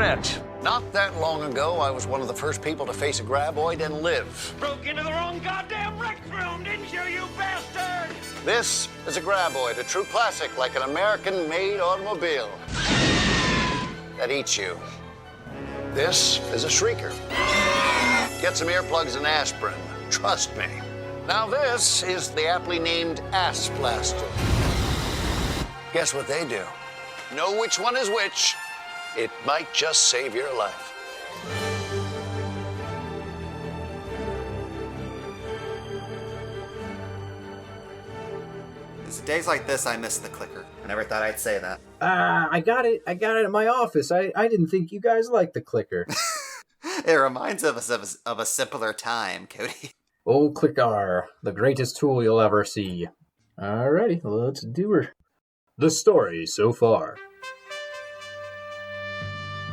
internet. Not that long ago, I was one of the first people to face a graboid and live. Broke into the wrong goddamn rec room, didn't you, you bastard? This is a graboid, a true classic, like an American-made automobile that eats you. This is a shrieker. Get some earplugs and aspirin. Trust me. Now this is the aptly named Ass-Blaster. Guess what they do? Know which one is which. It might just save your life. It's days like this I miss the clicker. I never thought I'd say that. I got it at my office. I didn't think you guys liked the clicker. It reminds us of a simpler time, Cody. Old clicker, the greatest tool you'll ever see. Alrighty, let's do her. The story so far.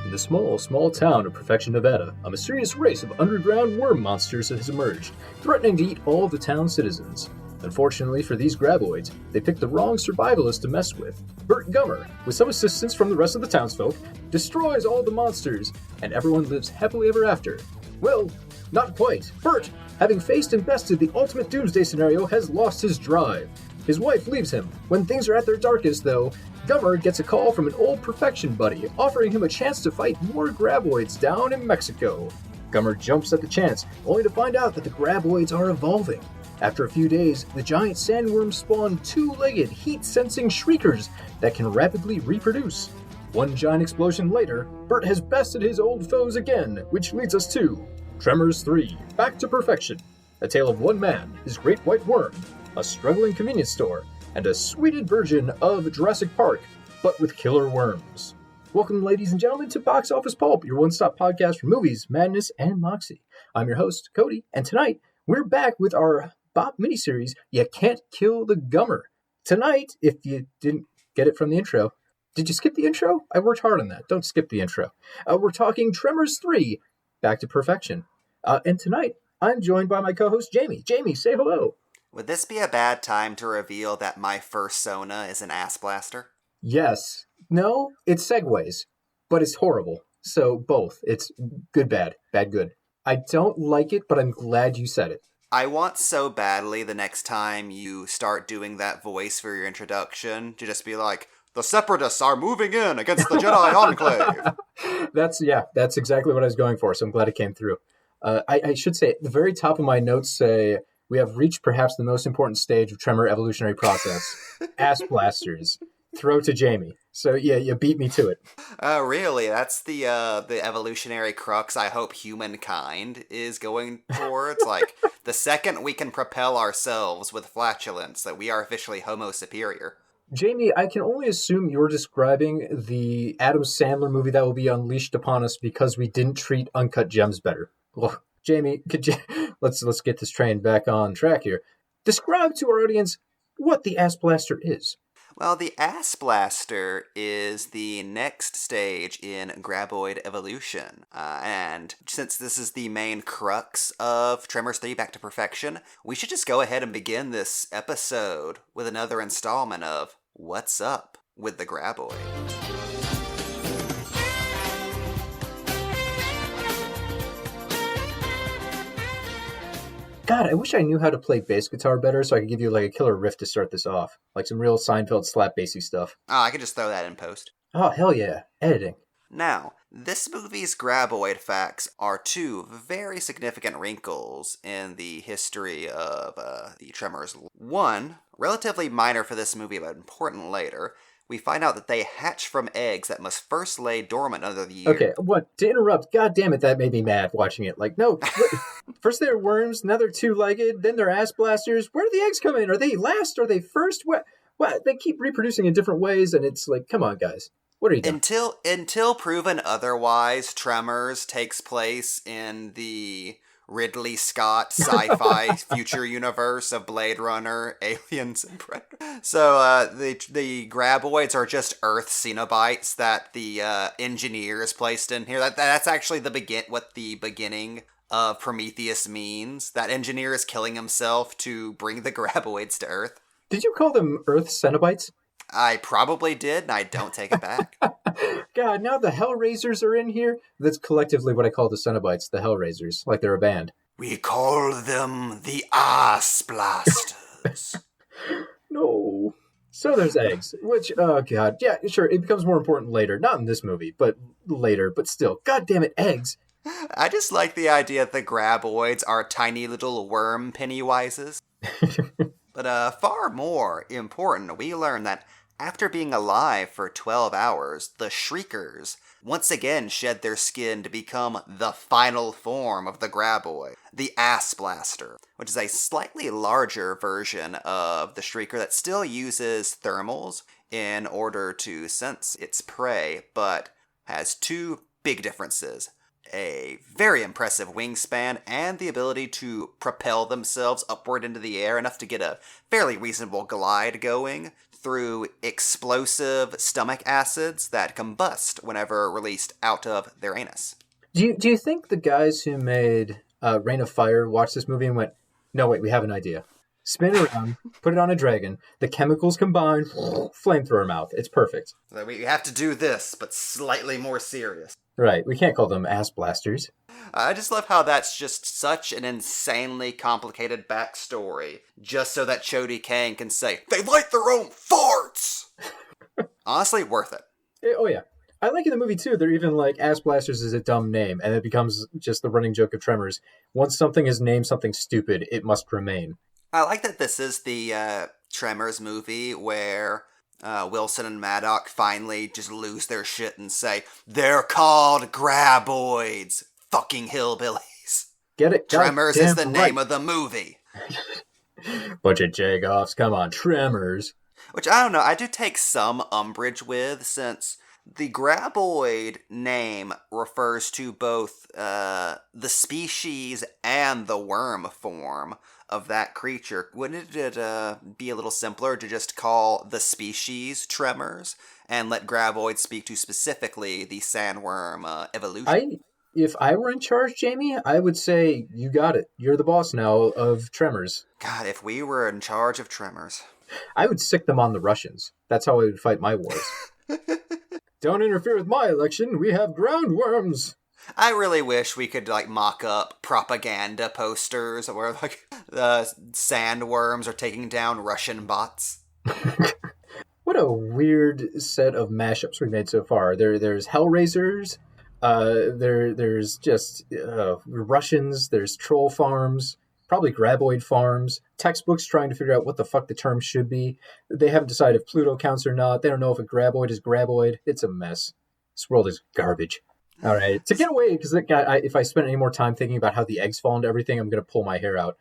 In the small town of Perfection, Nevada, a mysterious race of underground worm monsters has emerged, threatening to eat all the town's citizens. Unfortunately for these graboids, they picked the wrong survivalist to mess with. Burt Gummer, with some assistance from the rest of the townsfolk, destroys all the monsters, and everyone lives happily ever after. Well, not quite. Burt, having faced and bested the ultimate doomsday scenario, has lost his drive. His wife leaves him. When things are at their darkest, though, Gummer gets a call from an old Perfection buddy, offering him a chance to fight more graboids down in Mexico. Gummer jumps at the chance, only to find out that the graboids are evolving. After a few days, the giant sandworms spawn two-legged, heat-sensing shriekers that can rapidly reproduce. One giant explosion later, Burt has bested his old foes again, which leads us to Tremors 3, Back to Perfection, a tale of one man, his great white worm, a struggling convenience store, and a sweetened version of Jurassic Park, but with killer worms. Welcome, ladies and gentlemen, to Box Office Pulp, your one-stop podcast for movies, madness, and moxie. I'm your host, Cody, and tonight, we're back with our Bop miniseries, You Can't Kill the Gummer. Tonight, if you didn't get it from the intro, did you skip the intro? I worked hard on that. Don't skip the intro. We're talking Tremors 3, Back to Perfection. And tonight, I'm joined by my co-host, Jamie. Jamie, say hello. Would this be a bad time to reveal that my first Sona is an ass blaster? Yes. No, it segues, but it's horrible. So both. It's good, bad, bad, good. I don't like it, but I'm glad you said it. I want so badly the next time you start doing that voice for your introduction to just be like, the Separatists are moving in against the Jedi Enclave. That's exactly what I was going for, so I'm glad it came through. I should say, at the very top of my notes say, we have reached perhaps the most important stage of Tremor evolutionary process. Ass blasters. Throw to Jamie. So yeah, you beat me to it. Oh, really? That's the evolutionary crux I hope humankind is going towards. Like, the second we can propel ourselves with flatulence, that we are officially Homo superior. Jamie, I can only assume you're describing the Adam Sandler movie that will be unleashed upon us because we didn't treat Uncut Gems better. Well, Jamie, let's get this train back on track here. Describe to our audience what the Ass Blaster is. Well, the Ass Blaster is the next stage in graboid evolution. And since this is the main crux of Tremors 3 Back to Perfection, we should just go ahead and begin this episode with another installment of What's Up with the Graboid. God, I wish I knew how to play bass guitar better so I could give you like a killer riff to start this off. Like some real Seinfeld slap bassy stuff. Oh, I could just throw that in post. Oh, hell yeah. Editing. Now, this movie's graboid facts are two very significant wrinkles in the history of the Tremors. One, relatively minor for this movie but important later, we find out that they hatch from eggs that must first lay dormant under the year. Okay, what? To interrupt, god damn it, that made me mad watching it. Like, no, first they're worms, now they're two-legged, then they're ass blasters. Where do the eggs come in? Are they last? Are they first? What? They keep reproducing in different ways, and it's like, come on, guys. What are you doing? Until proven otherwise, Tremors takes place in the Ridley Scott sci-fi future universe of Blade Runner, Aliens, and Predator. So the graboids are just Earth Cenobites that the engineers placed in here. That's actually what the beginning of Prometheus means. That engineer is killing himself to bring the graboids to Earth. Did you call them Earth Cenobites? I probably did, and I don't take it back. God, now the Hellraisers are in here. That's collectively what I call the Cenobites, the Hellraisers, like they're a band. We call them the Ass-Blasters. No. So there's eggs, which, oh god, yeah, sure, it becomes more important later. Not in this movie, but later, but still. God damn it, eggs. I just like the idea that the graboids are tiny little worm Pennywises. But far more important, we learn that after being alive for 12 hours, the Shriekers once again shed their skin to become the final form of the graboid, the Ass-Blaster, which is a slightly larger version of the Shrieker that still uses thermals in order to sense its prey, but has two big differences. A very impressive wingspan and the ability to propel themselves upward into the air enough to get a fairly reasonable glide going through explosive stomach acids that combust whenever released out of their anus. Do you think the guys who made Reign of Fire watched this movie and went, no, wait, we have an idea. Spin around, put it on a dragon, the chemicals combine, flamethrower mouth. It's perfect. So we have to do this, but slightly more serious. Right, we can't call them ass blasters. I just love how that's just such an insanely complicated backstory, just so that Chody Kang can say, they light their own farts! Honestly, worth it. Oh yeah. I like in the movie too, they're even like, ass blasters is a dumb name, and it becomes just the running joke of Tremors. Once something is named something stupid, it must remain. I like that this is the Tremors movie where Wilson and Maddox finally just lose their shit and say, they're called graboids, fucking hillbillies. Get it? Tremors is the name right. of the movie. Bunch of jagoffs, come on, Tremors. Which, I don't know, I do take some umbrage with, since the graboid name refers to both the species and the worm form of that creature. Wouldn't it be a little simpler to just call the species Tremors and let graboid speak to specifically the sandworm evolution? If I were in charge, Jamie, I would say, you got it. You're the boss now of Tremors. God, if we were in charge of Tremors. I would sick them on the Russians. That's how I would fight my wars. Don't interfere with my election. We have ground worms. I really wish we could, mock up propaganda posters where, the sandworms are taking down Russian bots. What a weird set of mashups we've made so far. There's Hellraisers, there's just Russians, there's troll farms, probably graboid farms, textbooks trying to figure out what the fuck the term should be. They haven't decided if Pluto counts or not. They don't know if a graboid is graboid. It's a mess. This world is garbage. All right, to get away, because if I spend any more time thinking about how the eggs fall into everything, I'm going to pull my hair out.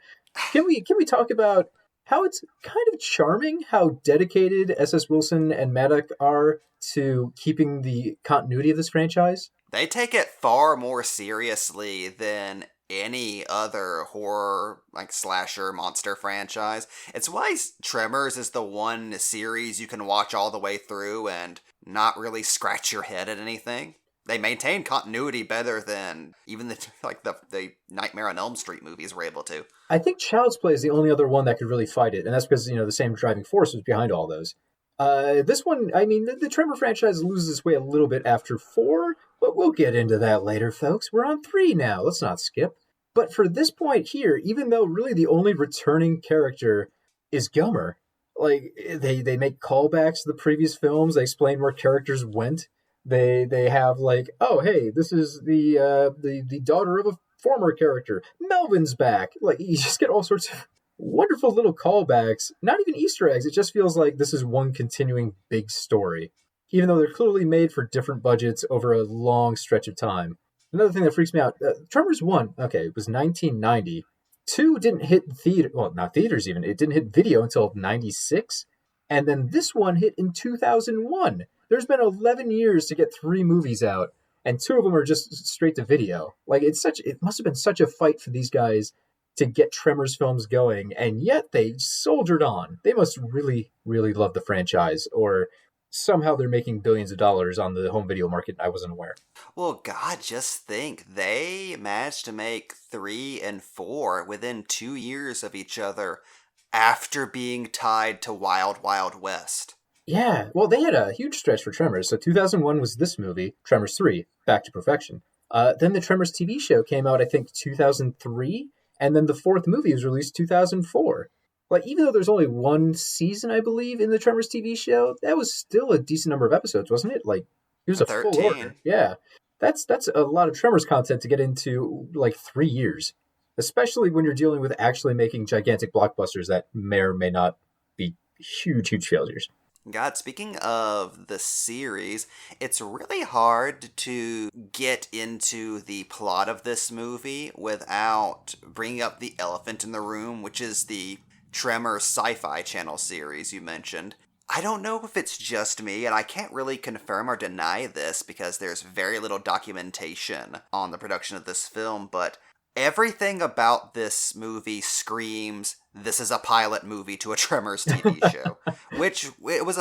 Can we talk about how it's kind of charming how dedicated S.S. Wilson and Maddox are to keeping the continuity of this franchise? They take it far more seriously than any other horror, slasher monster franchise. It's why Tremors is the one series you can watch all the way through and not really scratch your head at anything. They maintain continuity better than even the Nightmare on Elm Street movies were able to. I think Child's Play is the only other one that could really fight it, and that's because, the same driving force was behind all those. This one, I mean, the Tremor franchise loses its way a little bit after 4, but we'll get into that later, folks. We're on 3 now. Let's not skip. But for this point here, even though really the only returning character is Gilmer, they make callbacks to the previous films. They explain where characters went. They have oh hey, this is the daughter of a former character. Melvin's back. You just get all sorts of wonderful little callbacks. Not even Easter eggs. It just feels like this is one continuing big story, even though they're clearly made for different budgets over a long stretch of time. Another thing that freaks me out: Tremors 1, okay, it was 1990. 2 didn't hit theater. Well, not theaters even. It didn't hit video until 96, and then this one hit in 2001. There's been 11 years to get 3 movies out, and 2 of them are just straight to video. It must have been such a fight for these guys to get Tremors films going, and yet they soldiered on. They must really, really love the franchise, or somehow they're making billions of dollars on the home video market. I wasn't aware. Well, God, just think. They managed to make 3 and 4 within 2 years of each other after being tied to Wild Wild West. Yeah, well, they had a huge stretch for Tremors. So 2001 was this movie, Tremors 3, Back to Perfection. Then the Tremors TV show came out, I think, 2003, and then the fourth movie was released 2004. Like, even though there's only one season, I believe, in the Tremors TV show, that was still a decent number of episodes, wasn't it? Like, it was a full 13. order. Yeah, that's a lot of Tremors content to get into like 3 years, especially when you're dealing with actually making gigantic blockbusters that may or may not be huge, huge failures. God, speaking of the series, it's really hard to get into the plot of this movie without bringing up the elephant in the room, which is the Tremors Sci-Fi Channel series you mentioned. I don't know if it's just me, and I can't really confirm or deny this because there's very little documentation on the production of this film, but everything about this movie screams, this is a pilot movie to a Tremors TV show. Which, it was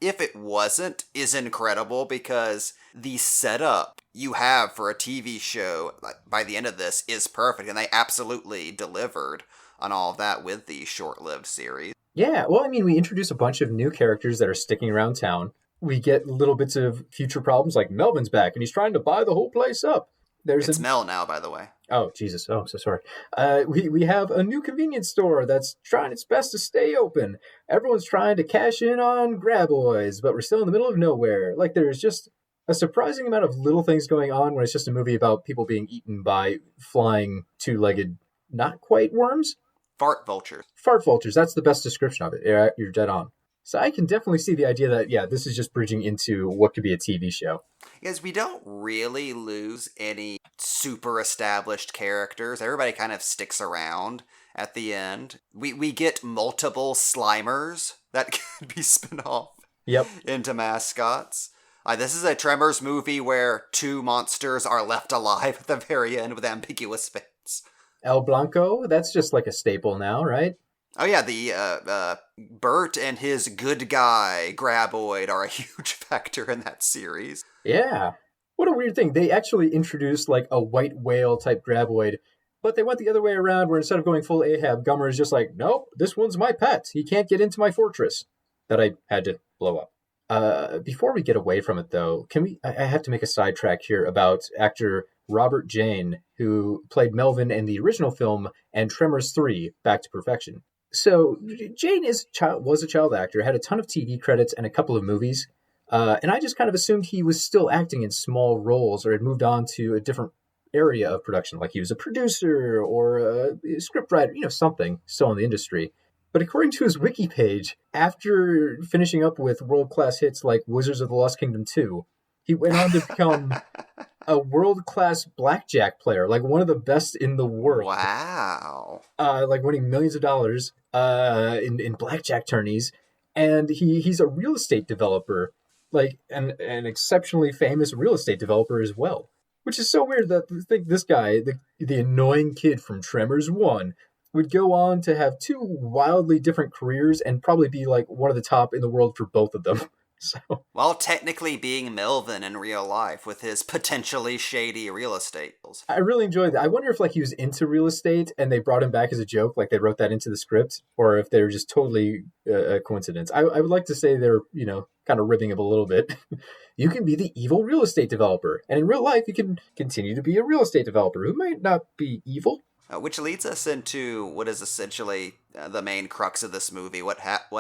if it wasn't, is incredible because the setup you have for a TV show, like, by the end of this, is perfect, and they absolutely delivered on all of that with the short-lived series. Yeah, well, I mean, we introduce a bunch of new characters that are sticking around town. We get little bits of future problems, like Melvin's back, and he's trying to buy the whole place up. It's Mel now, by the way. Oh, Jesus. Oh, I'm so sorry. We have a new convenience store that's trying its best to stay open. Everyone's trying to cash in on graboids, but we're still in the middle of nowhere. Like, there's just a surprising amount of little things going on when it's just a movie about people being eaten by flying two-legged, not quite worms? Fart vultures. Fart vultures. That's the best description of it. You're dead on. So I can definitely see the idea that, yeah, this is just bridging into what could be a TV show. Because we don't really lose any super established characters. Everybody kind of sticks around at the end. We get multiple Slimers that can be spin off into mascots. This is a Tremors movie where two monsters are left alive at the very end with ambiguous fates. El Blanco, that's just like a staple now, right? Oh yeah, the Burt and his good guy graboid are a huge factor in that series. Yeah. What a weird thing. They actually introduced like a white whale type graboid, but they went the other way around where instead of going full Ahab, Gummer is just like, nope, this one's my pet. He can't get into my fortress that I had to blow up. Before we get away from it though, I have to make a sidetrack here about actor Robert Jane, who played Melvin in the original film and Tremors 3, Back to Perfection. So Jane was a child actor, had a ton of TV credits and a couple of movies, and I just kind of assumed he was still acting in small roles or had moved on to a different area of production, like he was a producer or a scriptwriter, something still in the industry. But according to his wiki page, after finishing up with world-class hits like Wizards of the Lost Kingdom 2, he went on to become a world-class blackjack player, like one of the best in the world. Wow. Like winning millions of dollars in blackjack tourneys. And he's a real estate developer, like an exceptionally famous real estate developer as well. Which is so weird that I think this guy, the annoying kid from Tremors 1, would go on to have two wildly different careers and probably be like one of the top in the world for both of them. So, while technically being Melvin in real life with his potentially shady real estate deals. I really enjoyed that. I wonder if like he was into real estate and they brought him back as a joke, like they wrote that into the script, or if they were just totally a coincidence. I would like to say they're, kind of ribbing him a little bit. You can be the evil real estate developer, and in real life you can continue to be a real estate developer who might not be evil. Which leads us into what is essentially the main crux of this movie, what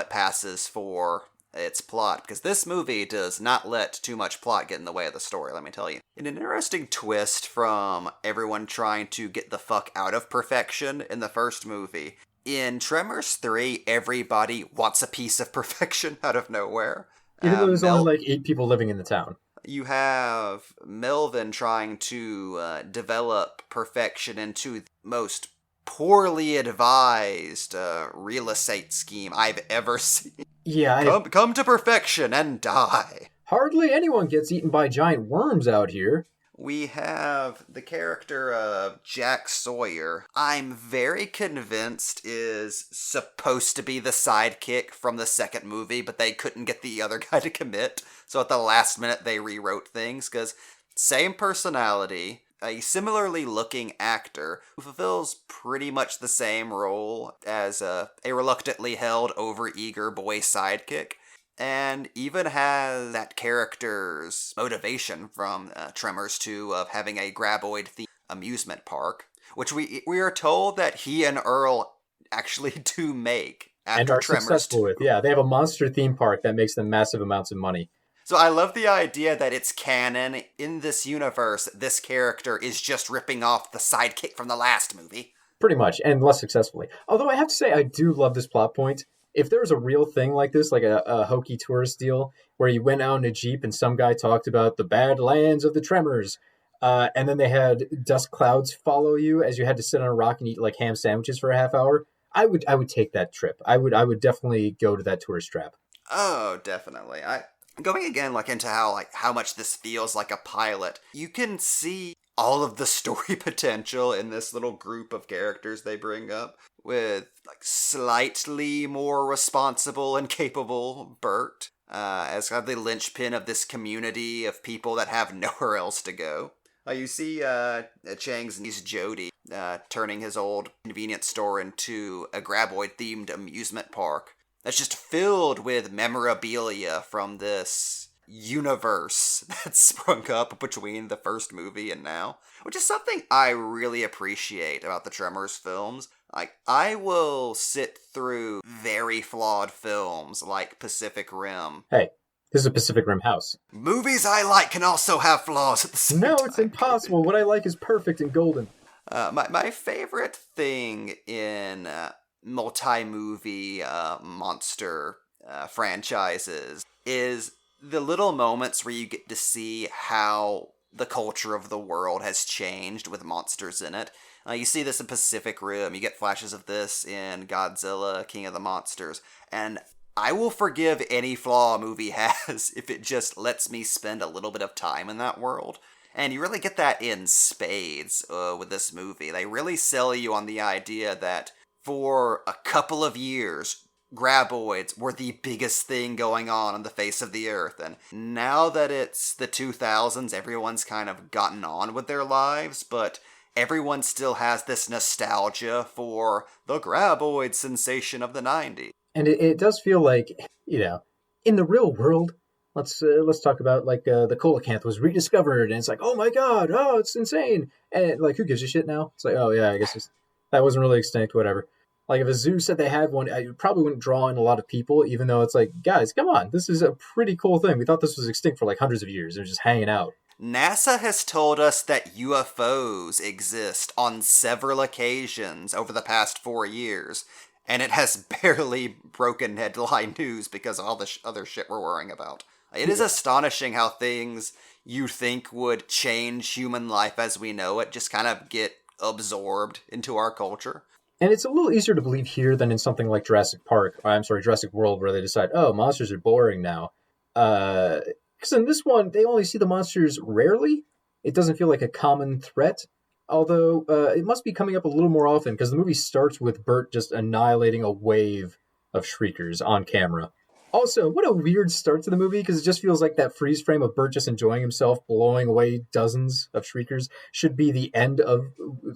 passes for its plot, because this movie does not let too much plot get in the way of the story, let me tell you. In an interesting twist from everyone trying to get the fuck out of perfection in the first movie, in Tremors 3, everybody wants a piece of perfection out of nowhere. Even though there's only like 8 people living in the town. You have Melvin trying to develop perfection into the most poorly advised real estate scheme I've ever seen. Yeah, come to perfection and die. Hardly anyone gets eaten by giant worms out here. We have the character of Jack Sawyer. I'm very convinced is supposed to be the sidekick from the second movie, but they couldn't get the other guy to commit. So at the last minute they rewrote things, because same personality, a similarly looking actor who fulfills pretty much the same role as a reluctantly held, overeager boy sidekick. and even has that character's motivation from Tremors 2 of having a graboid-themed amusement park, which we are told that he and Earl actually do make after And are Tremors successful 2. with. Yeah, they have a monster theme park that makes them massive amounts of money. So I love the idea that it's canon. In this universe, this character is just ripping off the sidekick from the last movie. Pretty much, and less successfully. Although I have to say, I do love this plot point. If there was a real thing like this, like a hokey tourist deal, where you went out in a Jeep and some guy talked about the bad lands of the Tremors, and then they had dust clouds follow you as you had to sit on a rock and eat like ham sandwiches for a half hour, I would take that trip. I would definitely go to that tourist trap. Oh, definitely. Going again into how much this feels like a pilot, you can see all of the story potential in this little group of characters they bring up, with slightly more responsible and capable Burt as kind of the linchpin of this community of people that have nowhere else to go. You see Chang's niece Jody turning his old convenience store into a graboid-themed amusement park that's just filled with memorabilia from this universe that's sprung up between the first movie and now, which is something I really appreciate about the Tremors films. I will sit through very flawed films like Pacific Rim. Hey, this is a Pacific Rim house. Movies I like can also have flaws at the same time. No, it's impossible. What I like is perfect and golden. My favorite thing in multi-movie monster franchises is the little moments where you get to see how the culture of the world has changed with monsters in it. You see this in Pacific Rim, you get flashes of this in Godzilla, King of the Monsters, and I will forgive any flaw a movie has if it just lets me spend a little bit of time in that world. And you really get that in spades with this movie. They really sell you on the idea that for a couple of years, graboids were the biggest thing going on the face of the earth. And now that it's the 2000s, everyone's kind of gotten on with their lives, but everyone still has this nostalgia for the graboid sensation of the 90s. And it does feel like, in the real world, let's talk about the coelacanth was rediscovered, and it's like, oh my god, oh, it's insane. And who gives a shit now? It's like, oh yeah, I guess that wasn't really extinct, whatever. If a zoo said they had one, I probably wouldn't draw in a lot of people, even though it's like, guys, come on, this is a pretty cool thing. We thought this was extinct for hundreds of years. It was just hanging out. NASA has told us that UFOs exist on several occasions over the past 4 years, and it has barely broken headline news because of all the other shit we're worrying about. It is astonishing how things you think would change human life as we know it just kind of get absorbed into our culture. And it's a little easier to believe here than in something like Jurassic World, where they decide, oh, monsters are boring now. Because in this one, they only see the monsters rarely. It doesn't feel like a common threat. Although, it must be coming up a little more often, because the movie starts with Burt just annihilating a wave of shriekers on camera. Also, what a weird start to the movie, because it just feels like that freeze frame of Burt just enjoying himself, blowing away dozens of shriekers, should be the end of,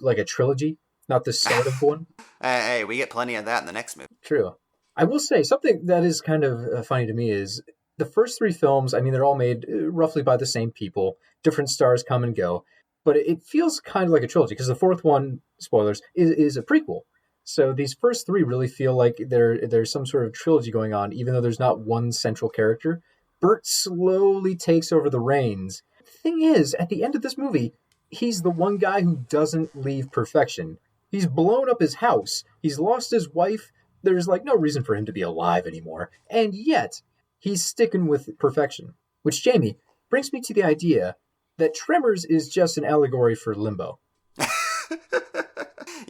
a trilogy, not the start of one. Hey, we get plenty of that in the next movie. True. I will say, something that is kind of funny to me is, the first three films, they're all made roughly by the same people. Different stars come and go. But it feels kind of like a trilogy, because the fourth one, spoilers, is a prequel. So these first three really feel like there's some sort of trilogy going on, even though there's not one central character. Burt slowly takes over the reins. The thing is, at the end of this movie, he's the one guy who doesn't leave perfection. He's blown up his house. He's lost his wife. There's no reason for him to be alive anymore. And yet, he's sticking with perfection. Which, Jamie, brings me to the idea that Tremors is just an allegory for limbo.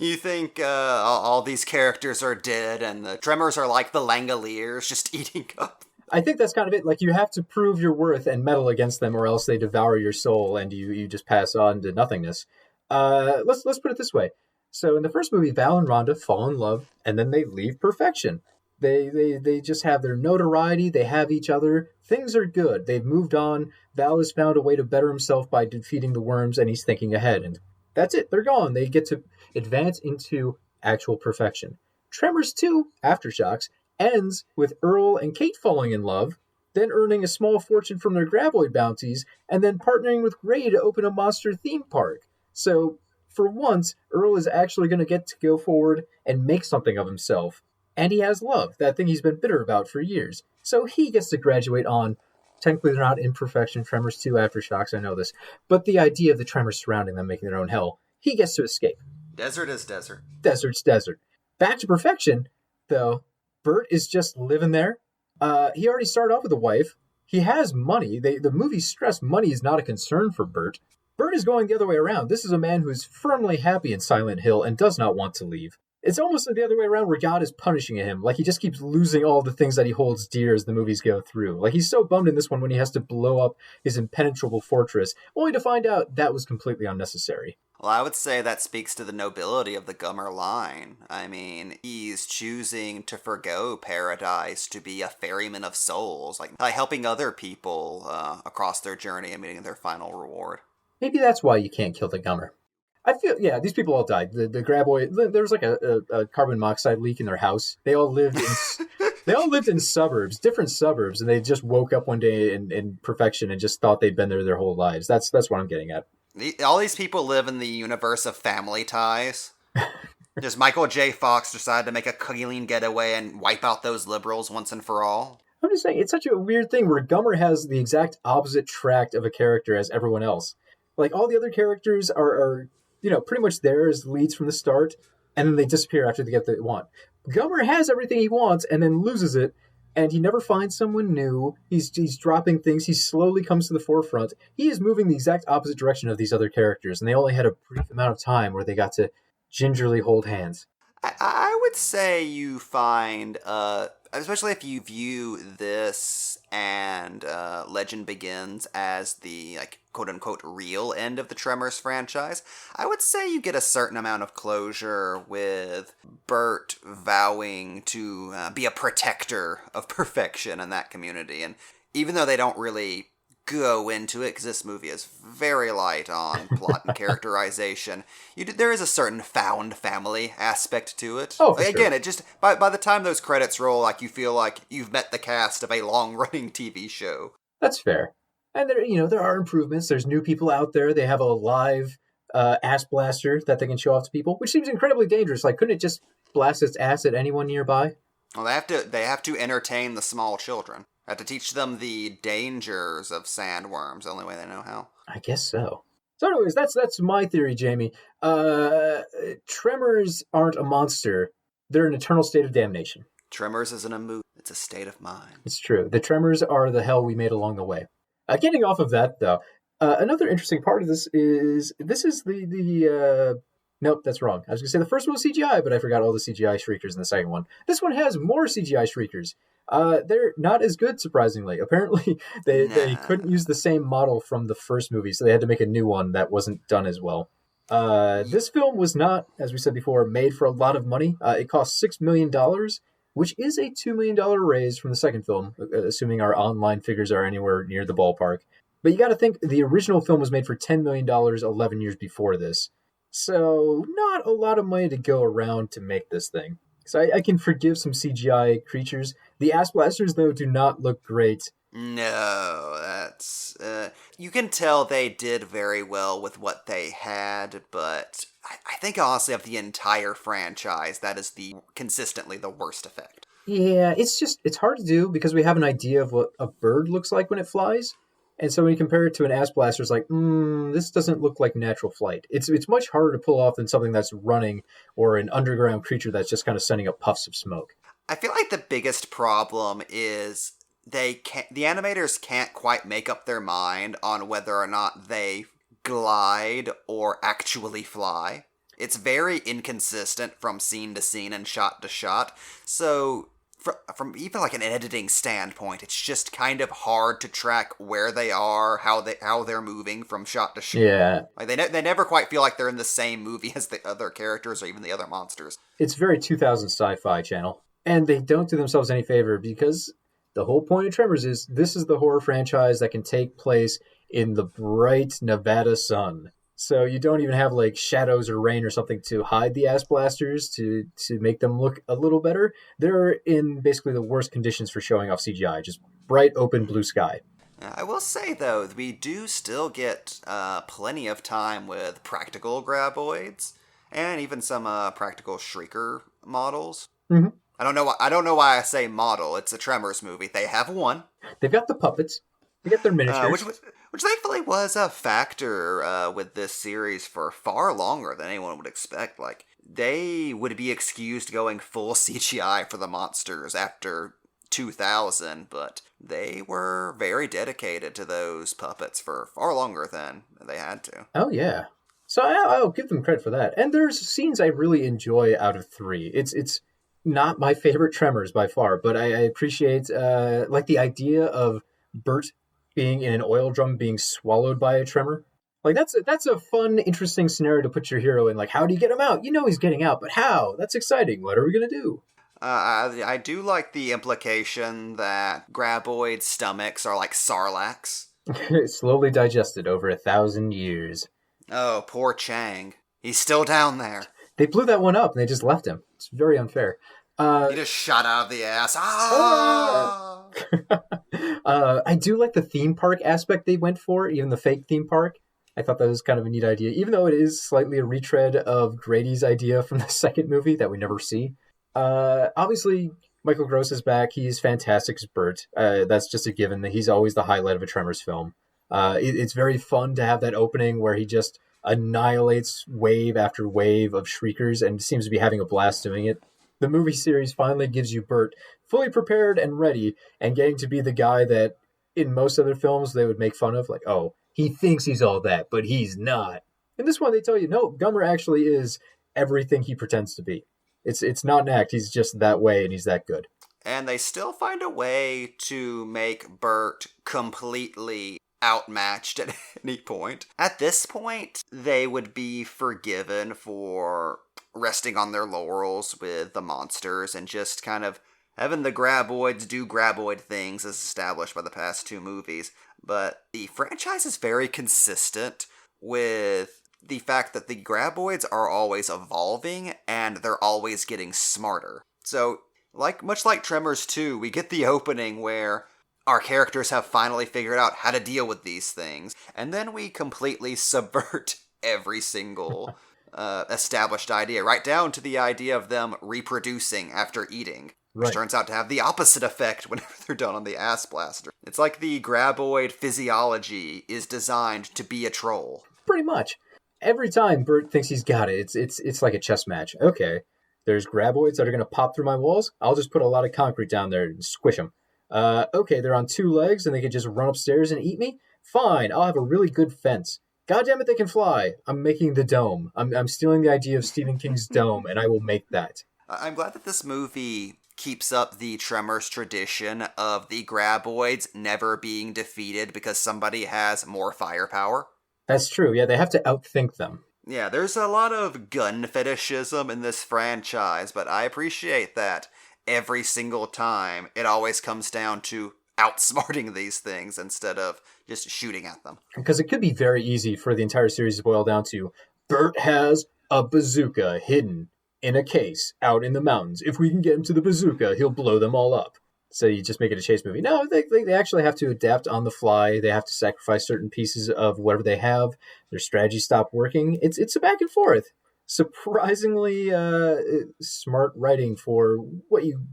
You think all these characters are dead and the Tremors are like the Langoliers just eating up? I think that's kind of it. You have to prove your worth and meddle against them, or else they devour your soul and you just pass on to nothingness. Let's put it this way. So in the first movie, Val and Rhonda fall in love, and then they leave perfection. They just have their notoriety. They have each other. Things are good. They've moved on. Val has found a way to better himself by defeating the worms, and he's thinking ahead. And that's it. They're gone. They get to advance into actual perfection. Tremors 2, Aftershocks, ends with Earl and Kate falling in love, then earning a small fortune from their graboid bounties, and then partnering with Ray to open a monster theme park. So, for once, Earl is actually going to get to go forward and make something of himself. And he has love, that thing he's been bitter about for years. So he gets to graduate on. Technically, they're not in perfection. Tremors 2 Aftershocks, I know this. But the idea of the Tremors surrounding them making their own hell, he gets to escape. Desert is desert. Desert's desert. Back to perfection, though, Burt is just living there. He already started off with a wife. He has money. The movie stressed money is not a concern for Burt. Burt is going the other way around. This is a man who is firmly happy in Silent Hill and does not want to leave. It's almost like the other way around where God is punishing him. Like, he just keeps losing all the things that he holds dear as the movies go through. Like, he's so bummed in this one when he has to blow up his impenetrable fortress, only to find out that was completely unnecessary. Well, I would say that speaks to the nobility of the Gummer line. I mean, he's choosing to forgo paradise to be a ferryman of souls, like helping other people across their journey and meeting their final reward. Maybe that's why you can't kill the Gummer. I feel, yeah, these people all died. The graboid, there was like a carbon monoxide leak in their house. They all lived in suburbs, different suburbs, and they just woke up one day in perfection and just thought they'd been there their whole lives. That's what I'm getting at. All these people live in the universe of Family Ties. Just Michael J. Fox decided to make a clean getaway and wipe out those liberals once and for all. I'm just saying, it's such a weird thing where Gummer has the exact opposite tract of a character as everyone else. Like, all the other characters are pretty much there as leads from the start, and then they disappear after they get what they want. Gummer has everything he wants and then loses it, and he never finds someone new. He's dropping things. He slowly comes to the forefront. He is moving the exact opposite direction of these other characters, and they only had a brief amount of time where they got to gingerly hold hands. I would say you find, especially if you view this and Legend Begins as the, like, quote-unquote real end of the Tremors franchise, I would say you get a certain amount of closure with Burt vowing to be a protector of perfection in that community. And even though they don't really go into it, because this movie is very light on plot and characterization, there is a certain found family aspect to it. Oh, for again, sure. it just by the time those credits roll, like, you feel like you've met the cast of a long-running TV show. That's fair. And there are improvements. There's new people out there. They have a live ass blaster that they can show off to people, which seems incredibly dangerous. Like, couldn't it just blast its ass at anyone nearby? Well, they have to entertain the small children. Have to teach them the dangers of sandworms, the only way they know how. I guess so. So anyways, that's my theory, Jamie. Tremors aren't a monster. They're an eternal state of damnation. Tremors isn't a movie. It's a state of mind. It's true. The Tremors are the hell we made along the way. Getting off of that, though, another interesting part of this is the nope, that's wrong. I was going to say the first one was CGI, but I forgot all the CGI shriekers in the second one. This one has more CGI shriekers. They're not as good, surprisingly. Apparently, they couldn't use the same model from the first movie, so they had to make a new one that wasn't done as well. This film was not, as we said before, made for a lot of money. It cost $6 million, which is a $2 million raise from the second film, assuming our online figures are anywhere near the ballpark. But you got to think, the original film was made for $10 million 11 years before this. So, not a lot of money to go around to make this thing. So I can forgive some CGI creatures. The Ass-Blasters, though, do not look great. No, that's... you can tell they did very well with what they had, but I think, honestly, of the entire franchise, that is consistently the worst effect. Yeah, it's hard to do because we have an idea of what a bird looks like when it flies. And so when you compare it to an Ass-Blaster, it's like, this doesn't look like natural flight. It's much harder to pull off than something that's running or an underground creature that's just kind of sending up puffs of smoke. I feel like the biggest problem is the animators can't quite make up their mind on whether or not they glide or actually fly. It's very inconsistent from scene to scene and shot to shot. So from even like an editing standpoint, it's just kind of hard to track where they are, how they're moving from shot to shot. Yeah, like they never quite feel like they're in the same movie as the other characters or even the other monsters. It's very 2000 Sci-Fi Channel, and they don't do themselves any favor because the whole point of Tremors is this is the horror franchise that can take place in the bright Nevada sun. So you don't even have like shadows or rain or something to hide the ass blasters to make them look a little better. They're in basically the worst conditions for showing off CGI, just bright open blue sky. I will say, though, we do still get plenty of time with practical graboids and even some practical shrieker models. Mm-hmm. I don't know why I say model. It's a Tremors movie. They have one. They've got the puppets. They get their miniatures. Which thankfully was a factor with this series for far longer than anyone would expect. Like, they would be excused going full CGI for the monsters after 2000, but they were very dedicated to those puppets for far longer than they had to. Oh, yeah. So I'll give them credit for that. And there's scenes I really enjoy out of 3. It's not my favorite Tremors by far, but I appreciate like the idea of Burt being in an oil drum being swallowed by a tremor. Like that's a fun, interesting scenario to put your hero in. Like, how do you get him out? You know he's getting out, but how? That's exciting. What are we gonna do? I do like the implication that graboid stomachs are like sarlaccs. Slowly digested over 1,000 years. Oh, poor Chang. He's still down there. They blew that one up and they just left him. It's very unfair. He just shot out of the ass. Ah! I do like the theme park aspect they went for, even the fake theme park. I thought that was kind of a neat idea, even though it is slightly a retread of Grady's idea from the second movie that we never see. Obviously, Michael Gross is back. He's fantastic as Burt. That's just a given. That he's always the highlight of a Tremors film. It's very fun to have that opening where he just annihilates wave after wave of shriekers and seems to be having a blast doing it. The movie series finally gives you Burt fully prepared and ready and getting to be the guy that in most other films they would make fun of. Like, oh, he thinks he's all that, but he's not. In this one, they tell you, no, Gummer actually is everything he pretends to be. It's not an act. He's just that way and he's that good. And they still find a way to make Burt completely outmatched at any point. At this point, they would be forgiven for resting on their laurels with the monsters and just kind of having the graboids do graboid things as established by the past 2 movies. But the franchise is very consistent with the fact that the graboids are always evolving and they're always getting smarter. So, much like Tremors 2, we get the opening where our characters have finally figured out how to deal with these things, and then we completely subvert every single established idea, right down to the idea of them reproducing after eating, which turns out to have the opposite effect whenever they're done on the ass blaster. It's like the graboid physiology is designed to be a troll. Pretty much. Every time Burt thinks he's got it, it's like a chess match. Okay, there's graboids that are going to pop through my walls. I'll just put a lot of concrete down there and squish them. Okay, they're on 2 legs and they can just run upstairs and eat me? Fine, I'll have a really good fence. God damn it, they can fly. I'm making the dome. I'm stealing the idea of Stephen King's dome, and I will make that. I'm glad that this movie keeps up the Tremors tradition of the graboids never being defeated because somebody has more firepower. That's true. Yeah, they have to outthink them. Yeah, there's a lot of gun fetishism in this franchise, but I appreciate that every single time it always comes down to outsmarting these things instead of just shooting at them. Because it could be very easy for the entire series to boil down to Burt has a bazooka hidden in a case out in the mountains. If we can get him to the bazooka, he'll blow them all up. So you just make it a chase movie. No, they actually have to adapt on the fly. They have to sacrifice certain pieces of whatever they have. Their strategy stopped working. It's a back and forth. Surprisingly smart writing for what you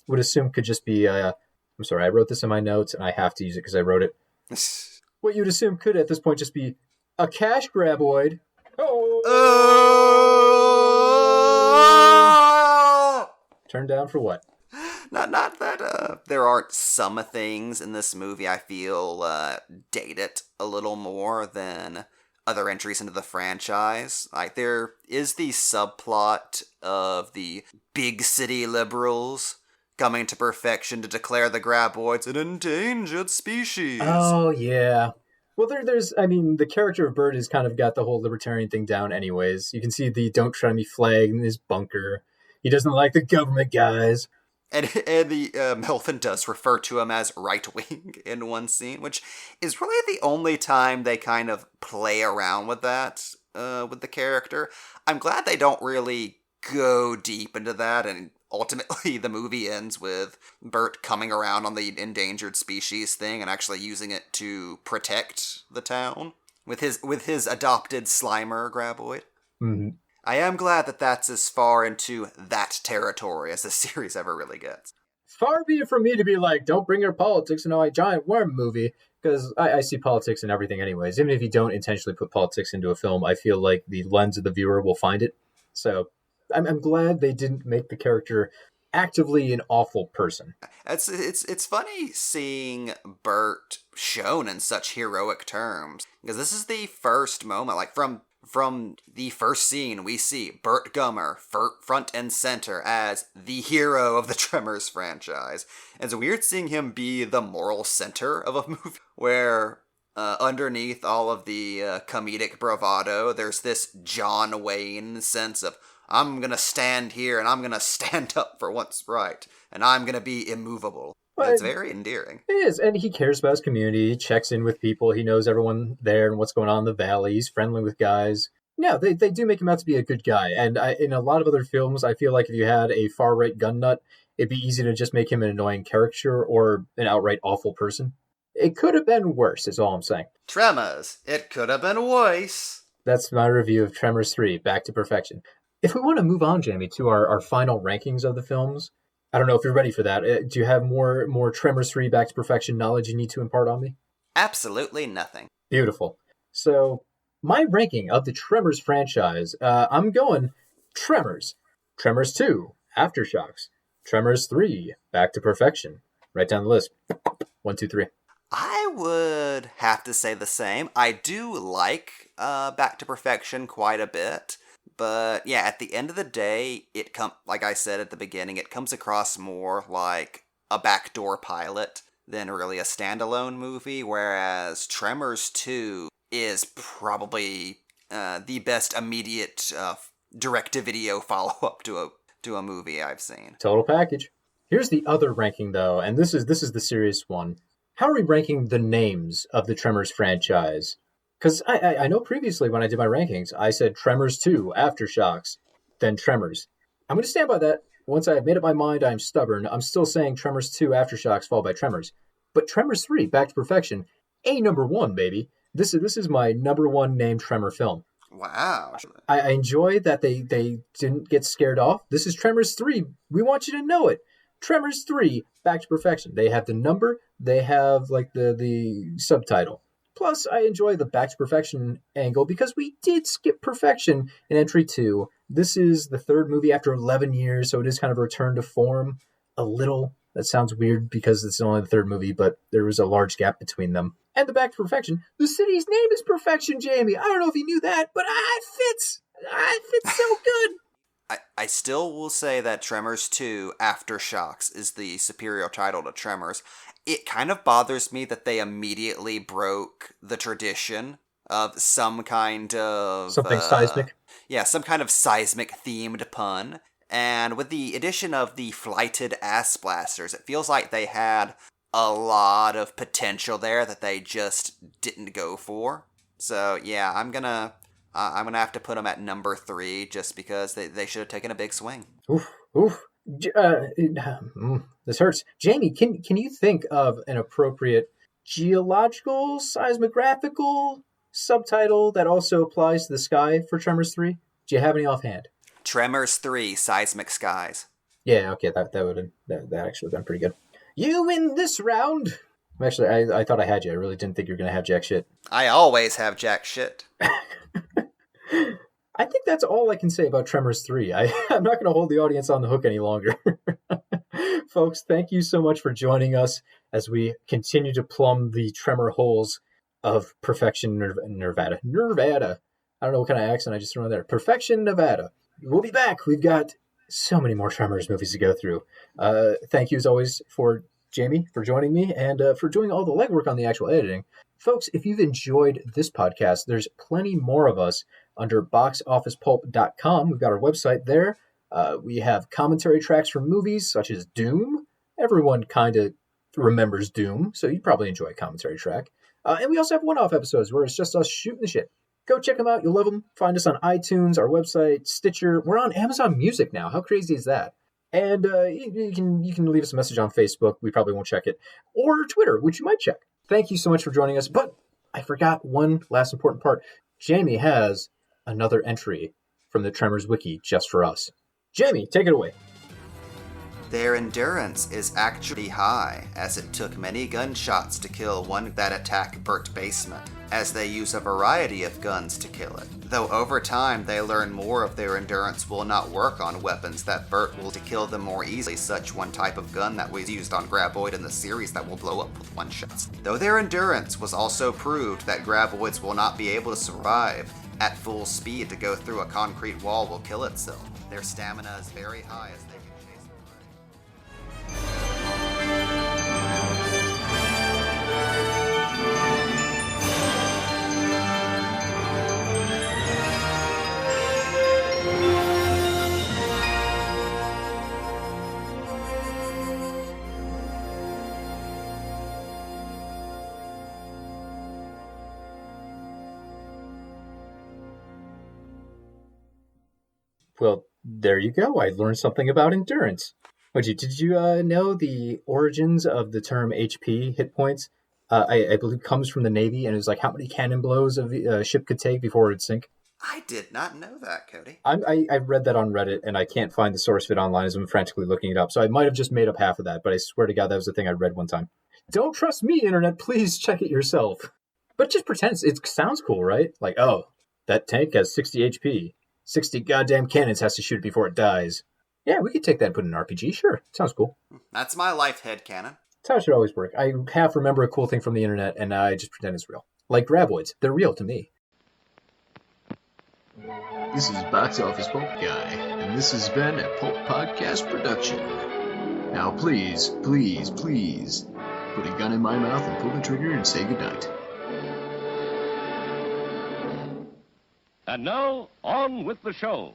would assume could just be I'm sorry, I wrote this in my notes and I have to use it because I wrote it. What you'd assume could at this point just be a cash graboid. Turned down for what? Not that there aren't some things in this movie I feel date it a little more than other entries into the franchise. Like, there is the subplot of the big city liberals coming to perfection to declare the graboids an endangered species. Oh, yeah. Well, the character of Burt has kind of got the whole libertarian thing down anyways. You can see the don't try me flag in his bunker. He doesn't like the government guys. And the Melvin does refer to him as right-wing in one scene, which is really the only time they kind of play around with that, with the character. I'm glad they don't really go deep into that, and ultimately the movie ends with Burt coming around on the endangered species thing and actually using it to protect the town with his adopted Slimer graboid. Mm-hmm. I am glad that that's as far into that territory as the series ever really gets. Far be it from me to be like, don't bring your politics into a giant worm movie, because I see politics in everything anyways. Even if you don't intentionally put politics into a film, I feel like the lens of the viewer will find it. So I'm glad they didn't make the character actively an awful person. It's funny seeing Burt shown in such heroic terms, because this is the first moment, like from the first scene, we see Burt Gummer front and center as the hero of the Tremors franchise. And it's weird seeing him be the moral center of a movie where underneath all of the comedic bravado, there's this John Wayne sense of, I'm gonna stand here and I'm gonna stand up for what's right, and I'm gonna be immovable. But it's very endearing. It is, and he cares about his community, he checks in with people, he knows everyone there and what's going on in the valley, he's friendly with guys. Yeah, they do make him out to be a good guy, and in a lot of other films, I feel like if you had a far-right gun nut, it'd be easy to just make him an annoying caricature or an outright awful person. It could have been worse, is all I'm saying. Tremors, it could have been worse. That's my review of Tremors 3, Back to Perfection. If we want to move on, Jamie, to our final rankings of the films, I don't know if you're ready for that. Do you have more Tremors 3 Back to Perfection knowledge you need to impart on me? Absolutely nothing. Beautiful. So, my ranking of the Tremors franchise, I'm going Tremors, Tremors 2, Aftershocks, Tremors 3, Back to Perfection. Right down the list. 1, 2, 3. I would have to say the same. I do like Back to Perfection quite a bit. But yeah, at the end of the day, like I said at the beginning, it comes across more like a backdoor pilot than really a standalone movie, whereas Tremors 2 is probably the best immediate direct-to-video follow-up to a movie I've seen. Total package. Here's the other ranking, though, and this is the serious one. How are we ranking the names of the Tremors franchise? Because I know previously when I did my rankings, I said Tremors 2, Aftershocks, then Tremors. I'm going to stand by that. Once I have made up my mind, I'm stubborn. I'm still saying Tremors 2, Aftershocks, followed by Tremors. But Tremors 3, Back to Perfection, number one, baby. This is my number one named Tremor film. Wow. I enjoy that they didn't get scared off. This is Tremors 3. We want you to know it. Tremors 3, Back to Perfection. They have the number. They have like the subtitle. Plus, I enjoy the Back to Perfection angle because we did skip Perfection in Entry 2. This is the third movie after 11 years, so it is kind of a return to form a little. That sounds weird because it's only the third movie, but there was a large gap between them. And the Back to Perfection, the city's name is Perfection, Jamie. I don't know if you knew that, but it fits. It fits so good. I still will say that Tremors 2, Aftershocks, is the superior title to Tremors. It kind of bothers me that they immediately broke the tradition of some kind of... Something seismic? Yeah, some kind of seismic-themed pun. And with the addition of the Flighted Ass-Blasters, it feels like they had a lot of potential there that they just didn't go for. So, yeah, I'm gonna have to put them at number 3 just because they should have taken a big swing. Oof. This hurts. Jamie, can you think of an appropriate geological, seismographical subtitle that also applies to the sky for Tremors 3? Do you have any offhand? Tremors 3, Seismic Skies. Yeah, okay, that actually would have been pretty good. You win this round! Actually, I thought I had you. I really didn't think you were going to have jack shit. I always have jack shit. I think that's all I can say about Tremors 3. I'm not going to hold the audience on the hook any longer. Folks, thank you so much for joining us as we continue to plumb the tremor holes of Perfection, Nevada. I don't know what kind of accent I just threw in there. Perfection, Nevada. We'll be back. We've got so many more Tremors movies to go through. Thank you, as always, for Jamie, for joining me, and for doing all the legwork on the actual editing. Folks, if you've enjoyed this podcast, there's plenty more of us under boxofficepulp.com. We've got our website there. We have commentary tracks from movies such as Doom. Everyone kind of remembers Doom, so you'd probably enjoy a commentary track. And we also have one-off episodes where it's just us shooting the shit. Go check them out. You'll love them. Find us on iTunes, our website, Stitcher. We're on Amazon Music now. How crazy is that? And you can leave us a message on Facebook. We probably won't check it. Or Twitter, which you might check. Thank you so much for joining us. But I forgot one last important part. Jamie has another entry from the Tremors Wiki just for us. Jamie, take it away. Their endurance is actually high, as it took many gunshots to kill one that attacked Burt basement, as they use a variety of guns to kill it. Though over time they learn more of their endurance will not work on weapons that Burt will to kill them more easily, such one type of gun that was used on Graboid in the series that will blow up with one-shots. Though their endurance was also proved that Graboids will not be able to survive at full speed to go through a concrete wall will kill itself. Their stamina is very high as they can chase prey. Well, there you go. I learned something about endurance. Did you know the origins of the term HP, hit points? I believe comes from the Navy, and it was like how many cannon blows a ship could take before it would sink. I did not know that, Cody. I read that on Reddit, and I can't find the source of it online as I'm frantically looking it up. So I might have just made up half of that, but I swear to God that was the thing I read one time. Don't trust me, Internet. Please check it yourself. But just pretend. It sounds cool, right? Like, oh, that tank has 60 HP. 60 goddamn cannons has to shoot it before it dies. Yeah, we could take that and put in an RPG. Sure, sounds cool. That's my life headcanon. That's how it should always work. I half remember a cool thing from the internet, and I just pretend it's real. Like graboids. They're real to me. This is Box Office Pulp Guy, and this has been a Pulp Podcast production. Now please, please, please, put a gun in my mouth and pull the trigger and say goodnight. And now, on with the show.